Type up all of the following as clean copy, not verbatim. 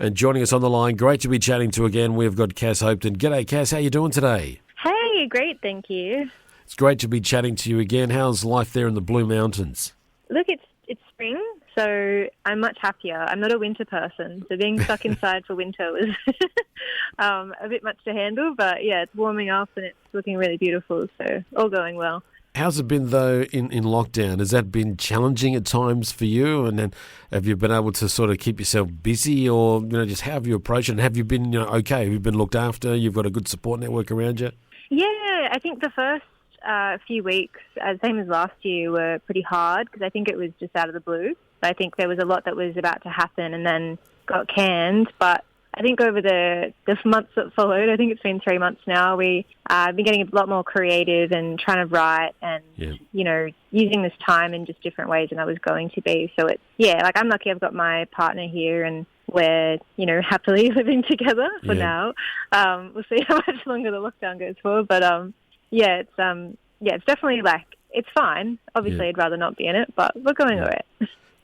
And joining us on the line, great to be chatting to again, we've got Cass Hopetoun. G'day, Cass. How you doing today? Hey, great, thank you. It's great to be chatting to you again. How's life there in the Blue Mountains? Look, it's spring, so I'm much happier. I'm not a winter person, so being stuck inside for winter was a bit much to handle. But yeah, it's warming up and it's looking really beautiful, so all going well. How's it been, though, in lockdown? Has that been challenging at times for you? And then have you been able to sort of keep yourself busy, or, just how have you approached it? And have you been, okay? Have you been looked after? You've got a good support network around you? Yeah, I think the first few weeks, same as last year, were pretty hard because I think it was just out of the blue. I think there was a lot that was about to happen and then got canned. But I think over the months that followed, I think it's been 3 months now, we've been getting a lot more creative and trying to write and, using this time in just different ways than I was going to be. So I'm lucky I've got my partner here and we're, happily living together for now. We'll see how much longer the lockdown goes for. But, it's definitely it's fine. Obviously, I'd rather not be in it, but we're going all right.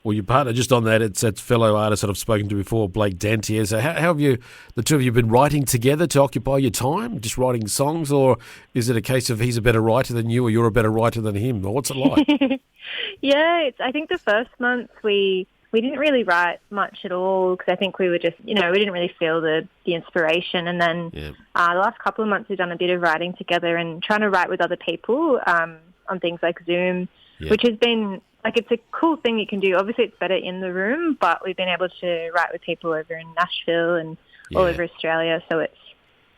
Well, your partner, just on that, it's that fellow artist that I've spoken to before, Blake Dantier. So how have you, the two of you, been writing together to occupy your time, just writing songs, or is it a case of he's a better writer than you or you're a better writer than him? Or what's it like? I think the first month we didn't really write much at all because I think we were just, we didn't really feel the inspiration. And then the last couple of months we've done a bit of writing together and trying to write with other people on things like Zoom, which has been, it's a cool thing you can do. Obviously, it's better in the room, but we've been able to write with people over in Nashville and all over Australia. So it's,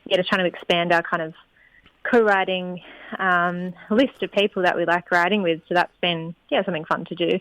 just trying to expand our kind of co-writing list of people that we like writing with. So that's been, something fun to do.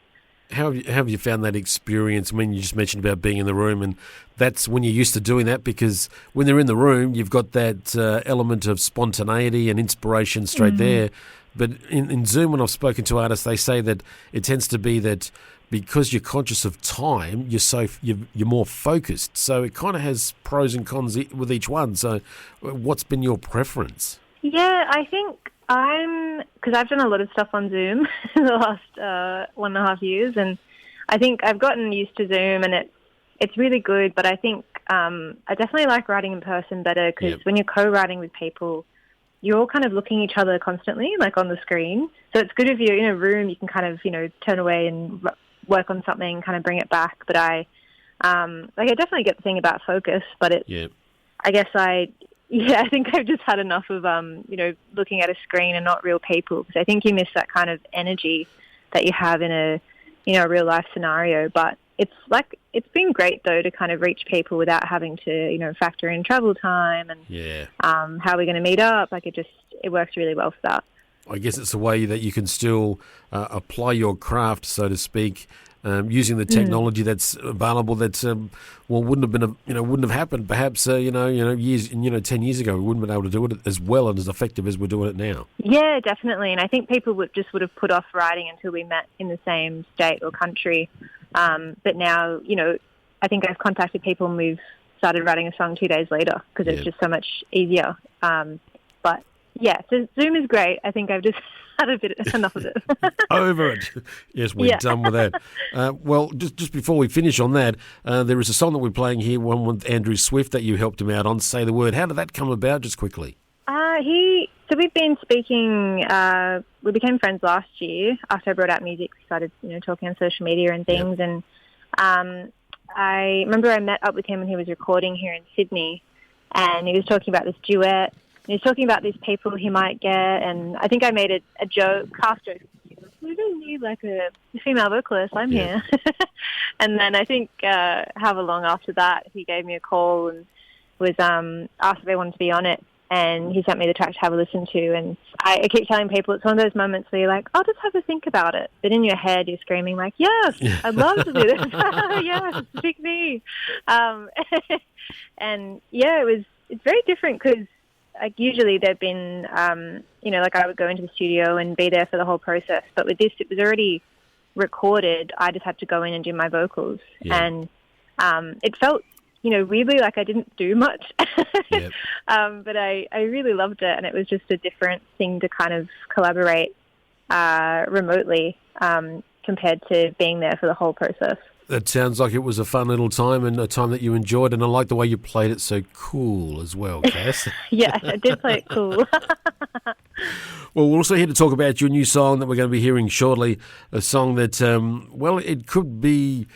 How have you found that experience? I mean, you just mentioned about being in the room, and that's when you're used to doing that, because when they're in the room, you've got that element of spontaneity and inspiration straight there. But in Zoom, when I've spoken to artists, they say that it tends to be that because you're conscious of time, you're more focused. So it kind of has pros and cons with each one. So what's been your preference? Yeah, I think because I've done a lot of stuff on Zoom in the last 1.5 years, and I think I've gotten used to Zoom, and it's really good. But I think I definitely like writing in person better because when you're co-writing with people, you're all kind of looking at each other constantly, on the screen. So it's good if you're in a room, you can kind of, turn away and work on something, kind of bring it back. But I definitely get the thing about focus, but I guess I think I've just had enough of, looking at a screen and not real people, because I think you miss that kind of energy that you have in a real life scenario. But it's been great though to kind of reach people without having to, factor in travel time and how we're going to meet up. It works really well for that. I guess it's a way that you can still apply your craft, so to speak, using the technology that's available. That's wouldn't have happened perhaps 10 years ago. We wouldn't have been able to do it as well and as effective as we're doing it now. Yeah, definitely. And I think people would have put off writing until we met in the same state or country. But now, I think I've contacted people and we've started writing a song 2 days later because it's just so much easier. So Zoom is great. I think I've just had enough of it. Over it. Yes, we're done with that. Well, just before we finish on that, there is a song that we're playing here, one with Andrew Swift that you helped him out on, Say the Word. How did that come about, just quickly? So we've been speaking, we became friends last year. After I brought out music, we started, talking on social media and things. And I remember I met up with him when he was recording here in Sydney, and he was talking about this duet. He was talking about these people he might get, and I think I made a joke, half joke. We don't need a female vocalist. I'm here. And then I think however long after that, he gave me a call and was asked if I wanted to be on it. And he sent me the track to have a listen to. And I keep telling people it's one of those moments where you're like, I'll just have a think about it. But in your head, you're screaming yes, I'd love to do this. Yes, pick me. And it's very different because usually there've been, I would go into the studio and be there for the whole process. But with this, it was already recorded. I just had to go in and do my vocals. And it felt weirdly like I didn't do much, but I really loved it, and it was just a different thing to kind of collaborate remotely compared to being there for the whole process. That sounds like it was a fun little time and a time that you enjoyed, and I like the way you played it so cool as well, Cass. Yeah, I did play it cool. Well, we're also here to talk about your new song that we're going to be hearing shortly, a song that, well, it could be,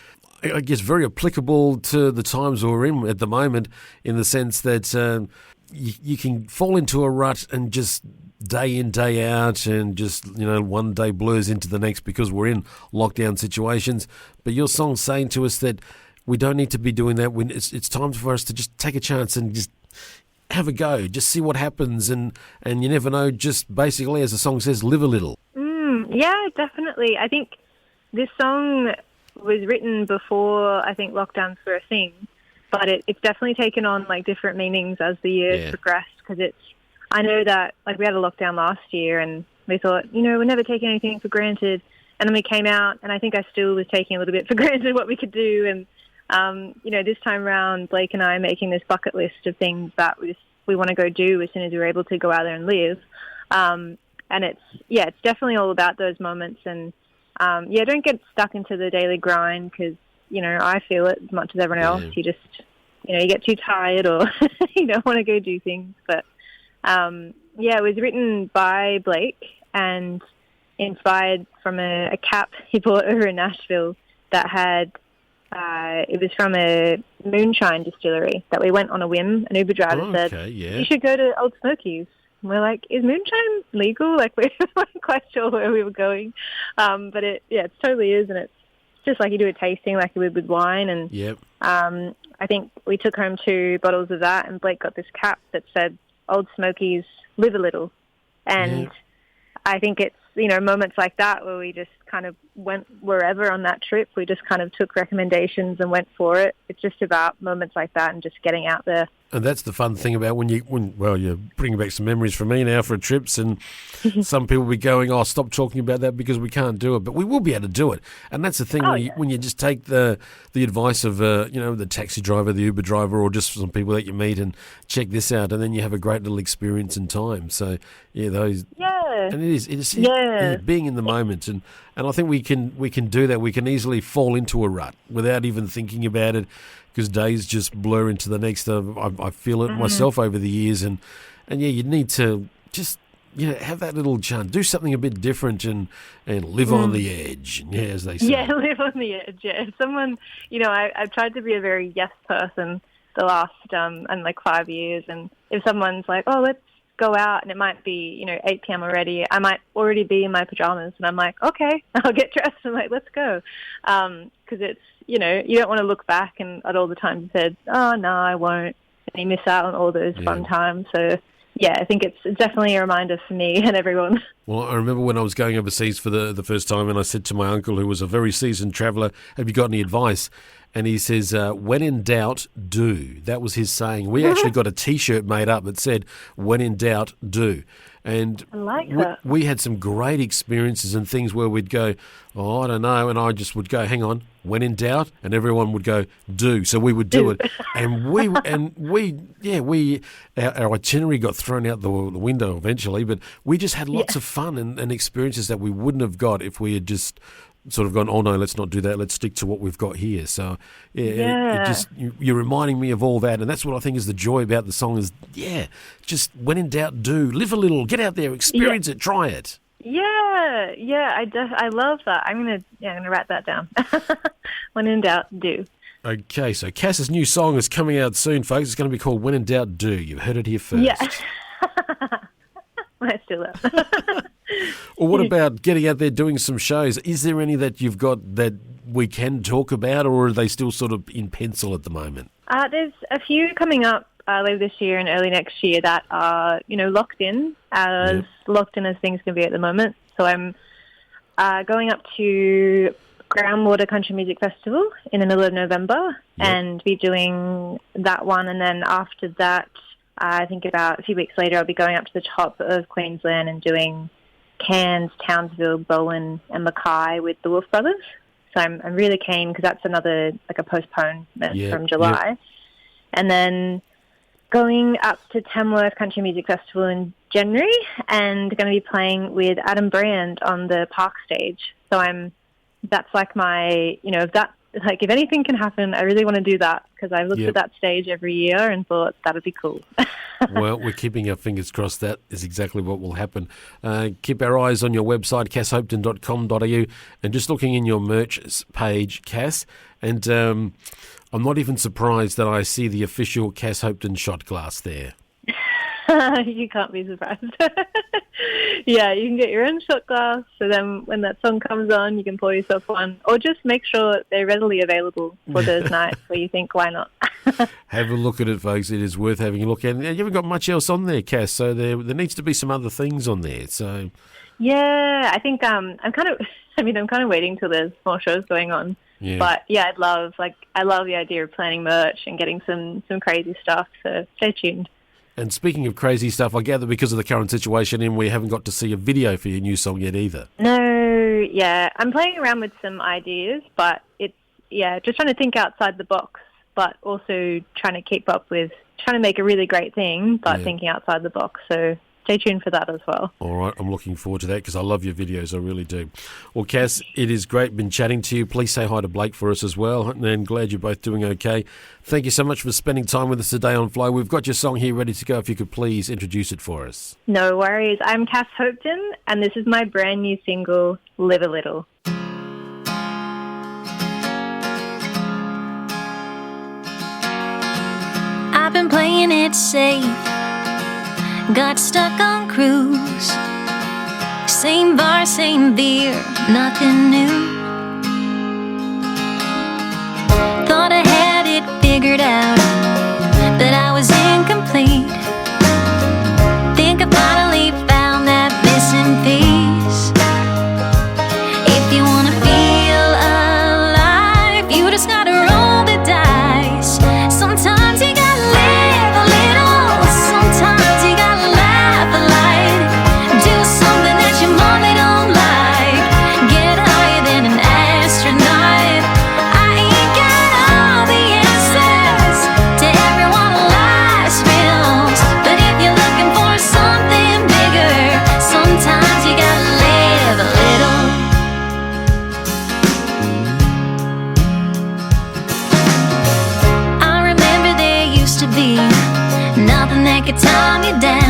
I guess, very applicable to the times we're in at the moment, in the sense that you can fall into a rut and just day in, day out, and just, one day blurs into the next because we're in lockdown situations. But your song's saying to us that we don't need to be doing that. When it's time for us to just take a chance and just have a go, just see what happens, and you never know, just basically, as the song says, live a little. Yeah, definitely. I think this song was written before, I think, lockdowns were a thing, but it's definitely taken on like different meanings as the years progressed, because I know that, like, we had a lockdown last year and we thought, we're never taking anything for granted. And then we came out, and I think I still was taking a little bit for granted what we could do. And, this time around, Blake and I are making this bucket list of things that we want to go do as soon as we're able to go out there and live. And it's definitely all about those moments. And, don't get stuck into the daily grind, because, I feel it as much as everyone else. You just, you get too tired, or you don't want to go do things. But, it was written by Blake and inspired from a cap he bought over in Nashville that had, it was from a moonshine distillery that we went on a whim. An Uber driver said, you should go to Old Smokies. And we're like, is moonshine legal? Like, we weren't quite sure where we were going. But it totally is. And it's just like you do a tasting like you would with wine. And I think we took home 2 bottles of that, and Blake got this cap that said, Old Smokies, live a little. And I think it's, moments like that where we just kind of went wherever on that trip. We just kind of took recommendations and went for it. It's just about moments like that and just getting out there. And that's the fun thing about when you're bringing back some memories for me now for trips, and some people will be going, stop talking about that because we can't do it. But we will be able to do it. And that's the thing when you just take the advice of, the taxi driver, the Uber driver, or just some people that you meet, and check this out, and then you have a great little experience in time. So, and it is being in the moment. And I think we can do that. We can easily fall into a rut without even thinking about it, because days just blur into the next. I feel it myself over the years, and you need to just have that little chance, do something a bit different, and live on the edge. As they say. Yeah, live on the edge. Yeah, someone, I've tried to be a very yes person the last 5 years, and if someone's like, let's go out, and it might be 8 p.m. already, I might already be in my pajamas, and I'm like, okay, I'll get dressed and let's go, because it's you don't want to look back at all the times you said, oh no, I won't, and you miss out on all those fun times. So I think it's definitely a reminder for me and everyone. Well, I remember when I was going overseas for the first time, and I said to my uncle, who was a very seasoned traveller, have you got any advice? And he says, when in doubt, do. That was his saying. We actually got a T-shirt made up that said, when in doubt, do. And I like that. We had some great experiences and things where we'd go, I don't know, and I just would go, hang on, when in doubt, and everyone would go, do. So we would do it. And our itinerary got thrown out the window eventually, but we just had lots of fun and experiences that we wouldn't have got if we had just sort of gone, oh no, let's not do that, let's stick to what we've got here. So you're reminding me of all that, and that's what I think is the joy about the song is, just when in doubt, do. Live a little, get out there, experience it, try it. I love that. I'm gonna write that down. When in doubt, do. Okay, so Cass's new song is coming out soon, folks. It's going to be called When in Doubt, Do. You've heard it here first. Yeah. I still love. Well, what about getting out there doing some shows? Is there any that you've got that we can talk about, or are they still sort of in pencil at the moment? There's a few coming up later this year and early next year that are, locked in as things can be at the moment. So I'm going up to Groundwater Country Music Festival in the middle of November and be doing that one. And then after that, I think about a few weeks later, I'll be going up to the top of Queensland and doing Cairns, Townsville, Bowen and Mackay with the Wolf Brothers. So I'm really keen because that's another, like a postponement from July. Yep. And then going up to Tamworth Country Music Festival in January and going to be playing with Adam Brand on the Park stage. So that's like my, if that like, if anything can happen, I really want to do that, because I looked Yep. at that stage every year and thought that'd be cool. Well, we're keeping our fingers crossed that is exactly what will happen. Keep our eyes on your website, casshopetoun.com.au, and just looking in your merch page, Cass, and I'm not even surprised that I see the official Cass Hopetoun shot glass there. You can't be surprised. Yeah, you can get your own shot glass, so then when that song comes on, you can pour yourself one, or just make sure they're readily available for those nights where you think, why not? Have a look at it, folks. It is worth having a look at. And you haven't got much else on there, Cass, so there needs to be some other things on there. So Yeah, I think I'm kind of waiting till there's more shows going on. yeah. But yeah, I love the idea of planning merch and getting some crazy stuff, so stay tuned. And speaking of crazy stuff, I gather because of the current situation, we haven't got to see a video for your new song yet either. No, yeah, I'm playing around with some ideas, but it's, just trying to think outside the box, but also trying to make a really great thing, but thinking outside the box. So stay tuned for that as well. All right, I'm looking forward to that because I love your videos, I really do. Well, Cass, it is great been chatting to you. Please say hi to Blake for us as well, and glad you're both doing okay. Thank you so much for spending time with us today on Flow. We've got your song here ready to go. If you could please introduce it for us. No worries. I'm Cass Hopetoun, and this is my brand new single, Live a Little. I've been playing it safe, got stuck on cruise. Same bar, same beer, nothing new. Thought I had it figured out, but I was incomplete. Think I finally found that missing piece. If you wanna feel alive, you just gotta roll the dice. Sometimes you gotta live a little, sometimes you gotta laugh a lot. Do something that your mommy don't like, get higher than an astronaut. I ain't got all the answers to every one of life's riddles, but if you're looking for something bigger, sometimes you gotta live a little. I remember there used to be nothing that could tie me down.